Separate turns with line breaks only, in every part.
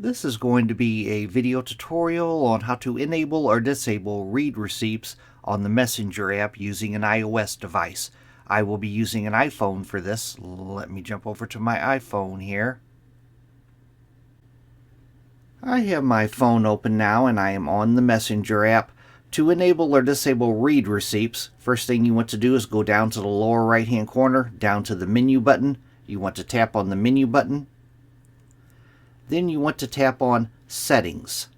This is going to be a video tutorial on how to enable or disable read receipts on the Messenger app using an iOS device. I will be using an iPhone for this. Let me jump over to my iPhone here. I have my phone open now and I am on the Messenger app. To enable or disable read receipts, first thing you want to do is go down to the lower right hand corner, down to the menu button. You want to tap on the menu button. Then you want to tap on Settings.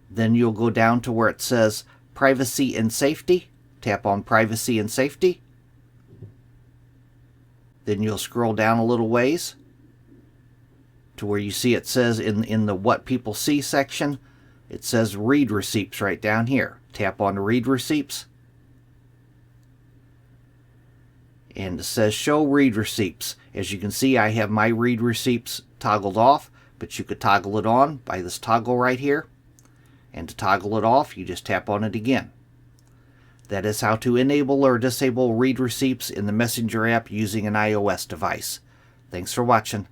Then you'll go down to where it says Privacy and Safety. Tap on Privacy and Safety. Then you'll scroll down a little ways to where you see it says in the What People See section, it says Read Receipts right down here. Tap on Read Receipts. And it says Show Read Receipts. As you can see, I have my read receipts toggled off, but you could toggle it on by this toggle right here. And to toggle it off, you just tap on it again. That is how to enable or disable read receipts in the Messenger app using an iOS device. Thanks for watching.